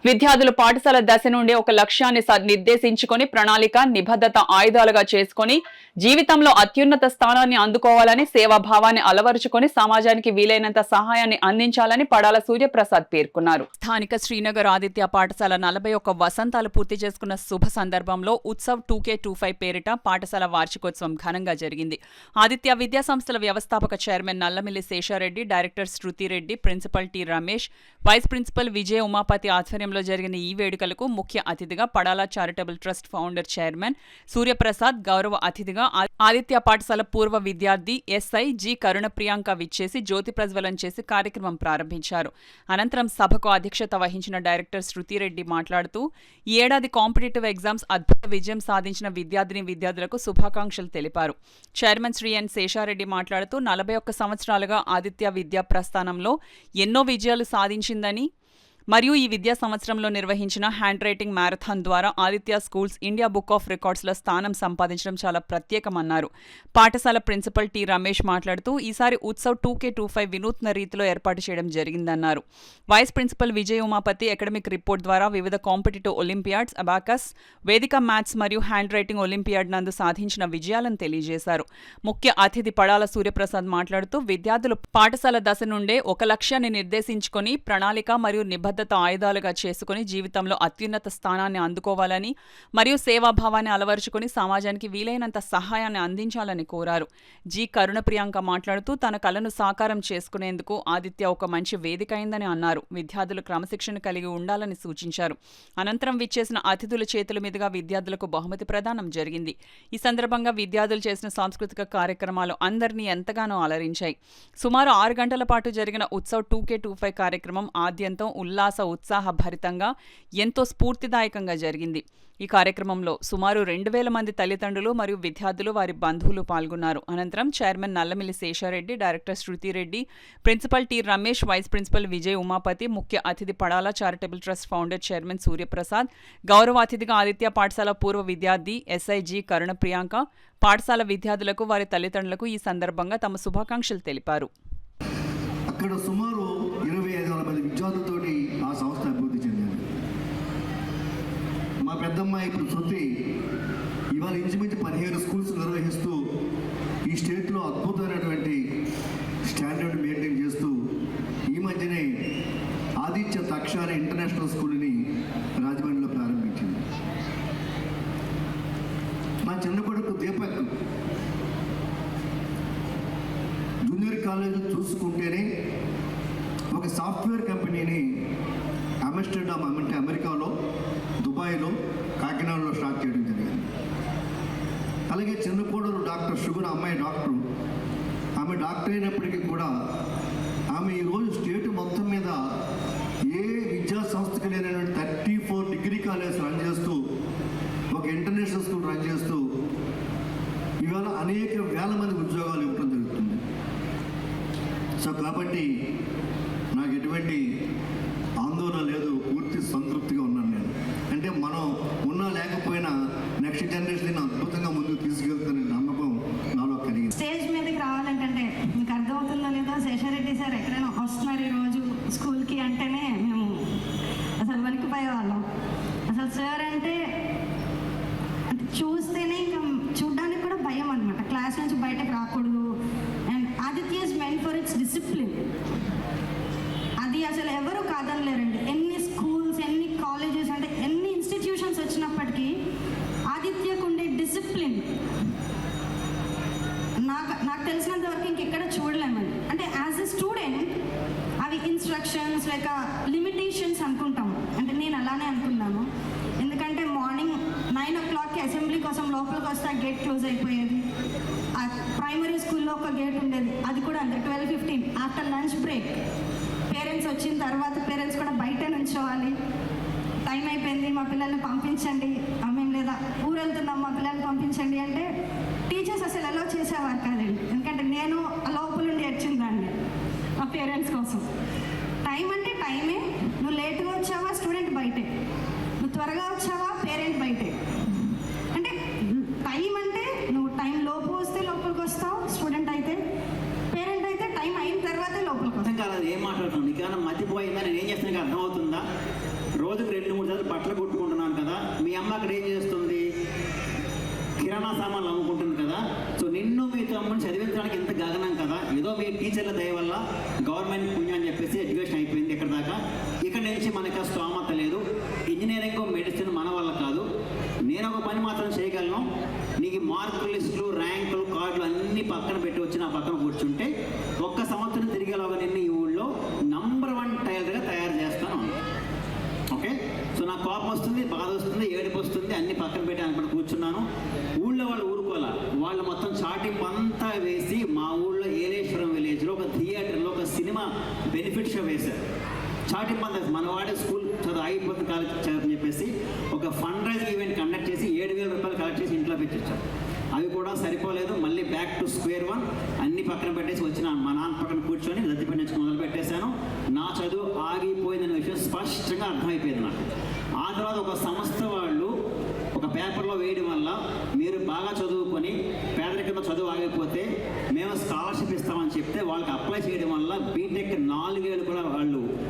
విద్యార్థులు పాఠశాల దశ నుండి ఒక లక్ష్యాన్ని నిర్దేశించుకొని ప్రణాళిక, నిబద్ధత ఆయుధాలుగా చేసుకొని జీవితంలో అత్యున్నత స్థానాన్ని అందుకోవాలని, సేవాభావాన్ని అలవరుచుకొని సమాజానికి వీలైనంత సహాయాన్ని అందించాలని పడాల సూర్యప్రసాద్ పేర్కొన్నారు. స్థానిక శ్రీనగర్ ఆదిత్య పాఠశాల 41 వసంతాలు పూర్తి చేసుకున్న శుభ సందర్భంలో ఉత్సవ్ 2K25 పేరిట పాఠశాల వార్షికోత్సవం ఘనంగా జరిగింది. ఆదిత్య విద్యా సంస్థల వ్యవస్థాపక chairman Nallamilli Seshareddy, director Sruthireddy, principal T Ramesh, vice principal Vijaya Umapathi ఆధ్వర్యంలో జరిగిన ఈ వేడుకలకు ముఖ్య అతిథిగా Padala charitable trust founder chairman Suryaprasad, గౌరవ అతిథిగా ఆదిత్య పాఠశాల పూర్వ విద్యార్థి ఎస్ఐ జి కరుణ ప్రియాంక విచ్చేసి జ్యోతి ప్రజ్వలన చేసి కార్యక్రమం ప్రారంభించారు. అనంతరం సభకు అధ్యక్షత వహించిన డైరెక్టర్ శృతిరెడ్డి మాట్లాడుతూ ఈ ఏడాది కాంపిటేటివ్ ఎగ్జామ్స్ అద్భుత విజయం సాధించిన విద్యార్థులకు శుభాకాంక్షలు తెలిపారు. చైర్మన్ శ్రీ ఎన్ శేషారెడ్డి మాట్లాడుతూ 41 సంవత్సరాలుగా ఆదిత్య విద్యా ప్రస్థానంలో ఎన్నో విజయాలు సాధించిందని మరియు ఈ విద్యా సంవత్సరంలో నిర్వహించిన హ్యాండ్ రైటింగ్ మ్యారథాన్ ద్వారా Aditya schools India book of రికార్డ్స్లో స్థానం సంపాదించడం చాలా ప్రత్యేకమన్నారు. పాఠశాల ప్రిన్సిపల్ టి రమేష్ మాట్లాడుతూ ఈసారి ఉత్సవ్ 2K25 వినూత్న రీతిలో ఏర్పాటు చేయడం జరిగిందన్నారు. Vice principal Vijaya Umapathi academic report ద్వారా వివిధ కాంపిటేటివ్ ఒలింపియాడ్స్, అబాకస్, వేదిక మ్యాథ్స్ మరియు హ్యాండ్ రైటింగ్ ఒలింపియాడ్ నందు సాధించిన విజయాలను తెలియజేశారు. ముఖ్య అతిథి పడాల సూర్యప్రసాద్ మాట్లాడుతూ విద్యార్థులు పాఠశాల దశ నుండే ఒక లక్ష్యాన్ని నిర్దేశించుకొని ప్రణాళిక మరియు నిబద్ధత ఆయుధాలుగా చేసుకుని జీవితంలో అత్యున్నత స్థానాన్ని అందుకోవాలని మరియు సేవాభావాన్ని అలవరుచుకుని సమాజానికి వీలైనంత సహాయాన్ని అందించాలని కోరారు. జి కరుణ ప్రియాంక మాట్లాడుతూ తన కలను సాకారం చేసుకునేందుకు ఆదిత్య ఒక మంచి వేదిక అయిందని అన్నారు. విద్యార్థులు క్రమశిక్షణ కలిగి ఉండాలని సూచించారు. అనంతరం విచ్చేసిన అతిథుల చేతుల మీదుగా విద్యార్థులకు బహుమతి ప్రదానం జరిగింది. ఈ సందర్భంగా విద్యార్థులు చేసిన సాంస్కృతిక కార్యక్రమాలు అందరినీ ఎంతగానో అలరించాయి. సుమారు 6 గంటల పాటు జరిగిన ఉత్సవ్ 2K25 కార్యక్రమం ఆద్యంతం ఉత్సాహభరితంగా ఎంతో స్ఫూర్తిదాయకంగా జరిగింది. ఈ కార్యక్రమంలో సుమారు 2000 మంది తల్లిదండ్రులు మరియు విద్యార్థులు, వారి బంధువులు పాల్గొన్నారు. అనంతరం chairman Nallamilli Seshareddy, director Sruthireddy, principal T Ramesh, vice principal Vijay Umapathi, ముఖ్య అతిథి Padala charitable trust founder chairman Suryaprasad, గౌరవ అతిథిగా ఆదిత్య పాఠశాల పూర్వ విద్యార్థి ఎస్ఐజి కరుణ ప్రియాంక, పాఠశాల విద్యార్థులకు, వారి తల్లిదండ్రులకు ఈ సందర్భంగా తమ శుభాకాంక్షలు తెలిపారు. అక్కడ సుమారు 25,000 మంది విద్యార్థులతోటి ఆ సంస్థ అభివృద్ధి చెందింది. మా పెద్దమ్మ ఇప్పుడు శృతి ఇవాళ ఇంచుమించు 15 స్కూల్స్ నిర్వహిస్తూ ఈ స్టేట్లో అద్భుతమైనటువంటి స్టాండర్డ్ మెయింటైన్ చేస్తూ ఈ మధ్యనే ఆదిత్య తక్షార ఇంటర్నేషనల్ స్కూల్ని రాజమండ్రిలో ప్రారంభించింది. మా చిన్న కొడుకు దీపక్ జూనియర్ కాలేజ్ చూసుకుంటేనే ఒక సాఫ్ట్వేర్ కంపెనీని ఆమ్స్టర్డామ్ అంటే అమెరికాలో, దుబాయ్లో, కాకినాడలో స్టార్ట్ చేయడం జరిగింది. అలాగే చిన్న కోడలు డాక్టర్ షుగర్, అమ్మాయి డాక్టరు. ఆమె డాక్టర్ అయినప్పటికీ కూడా ఆమె ఈరోజు స్టేట్ మొత్తం మీద ఏ విద్యా సంస్థకి లేనటువంటి 34 డిగ్రీ కాలేజ్ రన్ చేస్తూ, ఒక ఇంటర్నేషనల్ స్కూల్ రన్ చేస్తూ ఇవాళ అనేక వేల మంది ఉద్యోగాలు ఇవ్వడం జరుగుతుంది. సో కాబట్టి నాకు ఎటువంటి ఆందోళన లేదు, పూర్తి సంతృప్తిగా ఉన్నాను నేను. అంటే మనం ఉన్నా లేకపోయినా నెక్స్ట్ జనరేషన్ అద్భుతంగా ముందుకు తీసుకెళ్తానని నమ్మకం నాలో కలిగింది. స్టేజ్ మీదకి రావాలంటే మీకు అర్థమవుతుందో లేదో, శేషారెడ్డి సార్ ఎక్కడైనా వస్తున్నారు ఈరోజు స్కూల్కి అంటేనే మేము అసలు వణికిపోయేవాళ్ళం. అసలు సార్ అంటే చూస్తేనే ఇంకా చూడడానికి కూడా భయం అనమాట. క్లాస్ నుంచి బయటకు రాకూడదు. And Aditya is meant for it's discipline. అది అసలు ఎవరు కాదనలేరండి. ఎన్ని స్కూల్స్, ఎన్ని కాలేజెస్, అంటే ఎన్ని ఇన్స్టిట్యూషన్స్ వచ్చినప్పటికీ ఆదిత్యకు ఉండే డిసిప్లిన్ నాకు తెలిసినంత వరకు ఇంకెక్కడ చూడలేమండి. అంటే యాజ్ ఎ స్టూడెంట్ అవి ఇన్స్ట్రక్షన్స్ లేక లిమిటేషన్స్ అనుకుంటాం. అంటే నేను అలానే అనుకున్నాను. ఎందుకంటే మార్నింగ్ 9 o'clockకి అసెంబ్లీ కోసం లోపలికి వస్తే ఆ గేట్ క్లోజ్ అయిపోయేది. ఆ ప్రైమరీ స్కూల్లో ఒక గేట్ ఉండేది, అది కూడా అంతే 12:15 ఆఫ్టర్ లంచ్ బ్రేక్. పేరెంట్స్ వచ్చిన తర్వాత పేరెంట్స్ కూడా బయట నుంచోవాలి. టైం అయిపోయింది, మా పిల్లల్ని పంపించండి, మేము లేదా ఊరు వెళ్తున్నాం, మా పిల్లల్ని పంపించండి అంటే టీచర్స్ అసలు ఎలా చేసేవారు కాదండి. ఎందుకంటే నేను లోపల నుండి వచ్చిందాన్ని మా పేరెంట్స్ కోసం. టైం అంటే టైమే. నువ్వు లేట్గా వచ్చావా స్టూడెంట్ బయటే, నువ్వు త్వరగా వచ్చావా పేరెంట్ బయటే. అంటే టైం అంటే నువ్వు టైం లోపు వస్తే లోపలికి వస్తావు స్టూడెంట్ అయితే, పేరెంట్ అయితే టైం అయిన తర్వాతే లోపలికి వస్తావు. ఏం మాట్లాడుతున్నావు? నీకేమైనా మతిపోయిందా? నేను ఏం చేస్తున్నా అర్థమవుతుందా? రోజు రోజుకు 2-3 సార్లు బట్టలు కుట్టుకుంటున్నాను కదా, మీ అమ్మ అక్కడ ఏం చేస్తుంది? కిరాణా సామాన్లు అమ్ముకుంటుంది కదా. సో నిన్ను మీ తమ్ముని చదివించడానికి ఎంత గగనం కదా. ఏదో మీ టీచర్ల దయ వల్ల గవర్నమెంట్ పుణ్యం అని చెప్పేసి ఎడ్యుకేషన్ అయిపోయింది ఇక్కడ దాకా. ఇక్కడ నుంచి మనకి ఆ స్తోమత లేదు. ఇంజనీరింగ్ మెడిసిన్ మన వల్ల కాదు. నేను ఒక పని మాత్రం చేయగలను, నీకు మార్కుల లిస్టులు, ర్యాంకులు, కార్డులు అన్నీ పక్కన పెట్టి వచ్చి నా పక్కన కూర్చుంటే ఒక్క సంవత్సరం తిరిగేలాగా నిన్ను ఈ ఊళ్ళో నంబర్ 1 టైలర్గా తయారు చేస్తాను. ఓకే, సో నాకు కోపం వస్తుంది, బాధ వస్తుంది, ఏడుపు వస్తుంది, అన్ని పక్కన పెట్టి అనుకుంటూ కూర్చున్నాను. ఊళ్ళో వాళ్ళు ఊరుకోలే, వాళ్ళు మొత్తం చాటింపు అంతా వేసి మా ఊళ్ళో ఏలేశ్వరం విలేజ్లో ఒక థియేటర్లో ఒక సినిమా బెనిఫిట్ షో వేశారు. చాటింపు అంతా మన వాడే స్కూల్ చదువు ఆగిపోతుంది కాలేజ్ అని చెప్పేసి ఒక ఫండ్ రైజింగ్ ఈవెంట్ కండక్ట్ చేసి 7,000 రూపాయలు కలెక్ట్ చేసి ఇంట్లో పెట్టించారు. అవి కూడా సరిపోలేదు, మళ్ళీ బ్యాక్ టు స్క్వేర్ 1 అన్ని పక్కన పెట్టేసి వచ్చిన మా నాన్న పక్కన కూర్చొని దత్తి నుంచి మొదలు పెట్టేశాను. నా చదువు ఆగిపోయిందనే విషయం స్పష్టంగా అర్థమైపోయింది నాకు. ఆ తర్వాత ఒక సంస్థ వాళ్ళు ఒక పేపర్లో వేయడం వల్ల మీరు బాగా చదువుకొని పేదరికంలో చదువు ఆగిపోతే మేము స్కాలర్షిప్ ఇస్తామని చెప్తే వాళ్ళకి అప్లై చేయడం వల్ల బీటెక్ 4 ఏళ్ళు కూడా వాళ్ళు